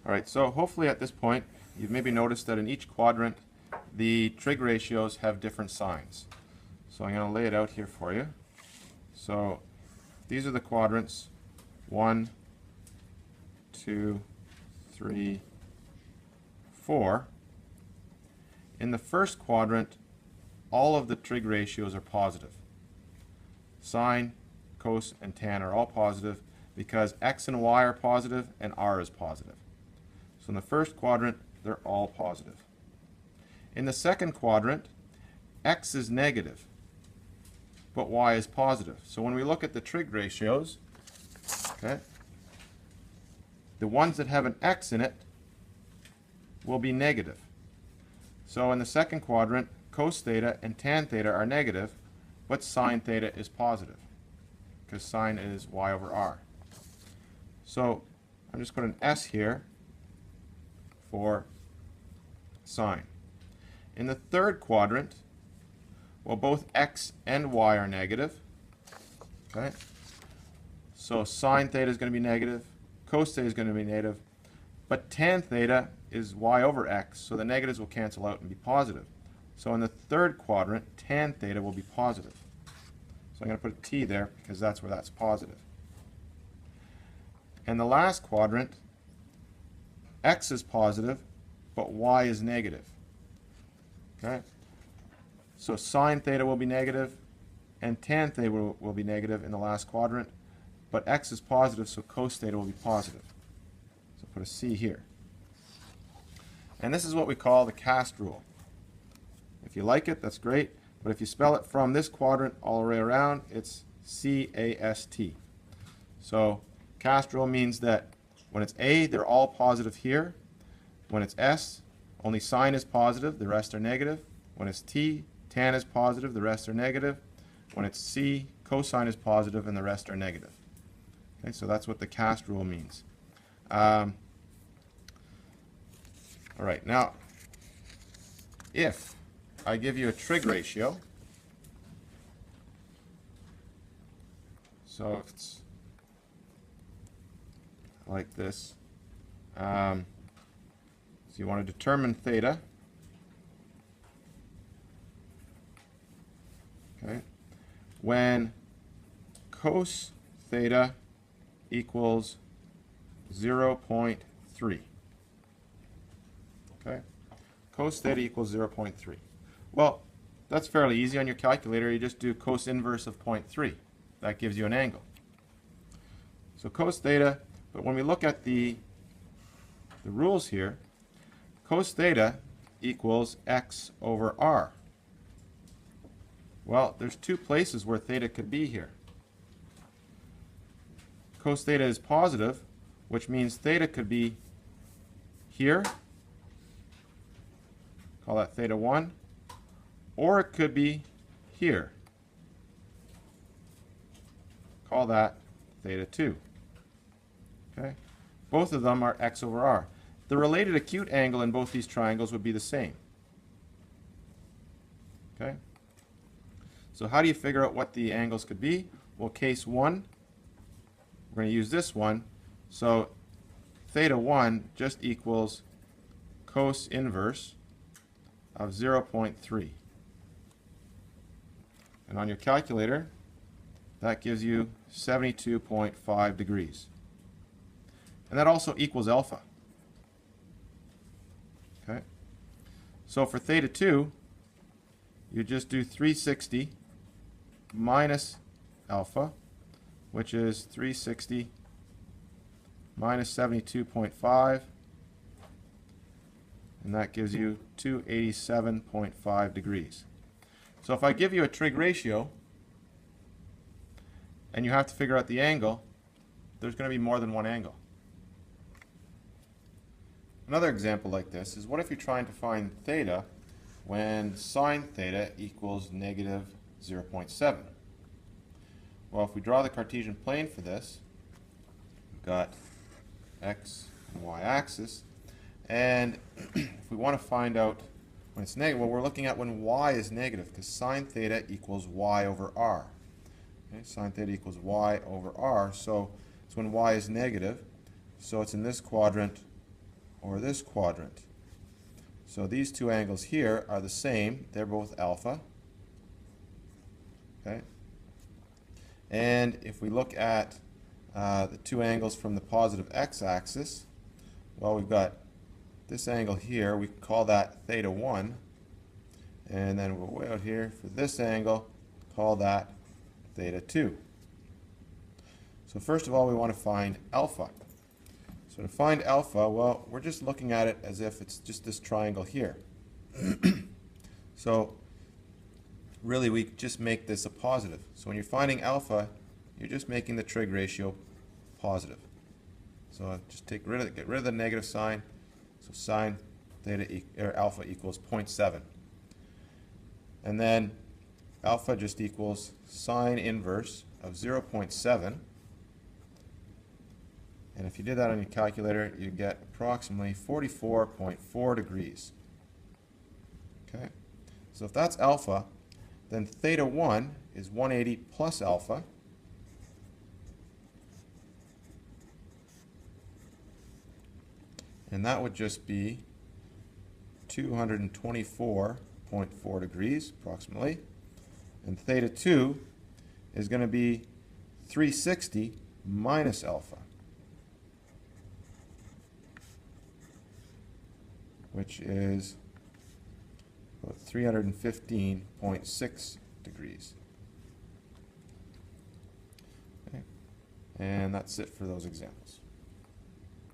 All right, so hopefully at this point you've maybe noticed that in each quadrant the trig ratios have different signs. So I'm going to lay it out here for you. So these are the quadrants 1, 2, 3, 4. In the first quadrant, all of the trig ratios are positive. Sine, cos, and tan are all positive because x and y are positive and r is positive. So in the first quadrant, they're all positive. In the second quadrant, x is negative, but y is positive. So when we look at the trig ratios, okay, the ones that have an x in it will be negative. So in the second quadrant, cos theta and tan theta are negative, but sine theta is positive, because sine is y over r. So I'm just putting an S here for sine. In the third quadrant, well, both x and y are negative. Okay? So sine theta is going to be negative, cos theta is going to be negative, but tan theta is y over x, so the negatives will cancel out and be positive. So in the third quadrant, tan theta will be positive. So I'm going to put a t there because that's where that's positive. In the last quadrant, x is positive, but y is negative. Okay? So sine theta will be negative, and tan theta will be negative in the last quadrant, but x is positive, so cos theta will be positive. So put a C here. And this is what we call the cast rule. If you like it, that's great, but if you spell it from this quadrant all the way around, it's C-A-S-T. So cast rule means that when it's A, they're all positive here. When it's S, only sine is positive, the rest are negative. When it's T, tan is positive, the rest are negative. When it's C, cosine is positive, and the rest are negative. Okay, so that's what the cast rule means. All right, now, if I give you a trig ratio, so if it's like this, so you want to determine theta, okay, when cos theta equals 0.3. Okay, cos theta equals 0.3. Well, that's fairly easy on your calculator. You just do cos inverse of 0.3. That gives you an angle. So cos theta, but when we look at the rules here, cos theta equals x over r. Well, there's two places where theta could be here. Cos theta is positive, which means theta could be here. Call that theta 1. Or it could be here. Call that theta 2. Okay? Both of them are x over r. The related acute angle in both these triangles would be the same. Okay? So how do you figure out what the angles could be? Well, case 1, we're going to use this one. So theta 1 just equals cos inverse of 0.3. And on your calculator, that gives you 72.5 degrees. And that also equals alpha. Okay? So for theta 2, you just do 360 minus alpha, which is 360 minus 72.5, and that gives you 287.5 degrees. So if I give you a trig ratio and you have to figure out the angle, there's going to be more than one angle. Another example like this is, what if you're trying to find theta when sine theta equals negative 0.7? Well, if we draw the Cartesian plane for this, we've got x and y axis, and if we want to find out when it's negative, well, we're looking at when y is negative, because sine theta equals y over r. Okay, sine theta equals y over r, so it's when y is negative, so it's in this quadrant or this quadrant. So these two angles here are the same. They're both alpha. Okay. And if we look at the two angles from the positive x-axis, well, we've got this angle here. We can call that theta 1. And then we're way out here for this angle, call that theta 2. So first of all, we want to find alpha. So to find alpha, well, we're just looking at it as if it's just this triangle here. So really, we just make this a positive. So when you're finding alpha, you're just making the trig ratio positive. So just get rid of the negative sign. So sine theta or alpha equals 0.7. And then alpha just equals sine inverse of 0.7. And if you did that on your calculator, you get approximately 44.4 degrees. Okay? So if that's alpha, then theta 1 is 180 plus alpha. And that would just be 224.4 degrees, approximately. And theta 2 is going to be 360 minus alpha, which is about 315.6 degrees. Okay. And that's it for those examples.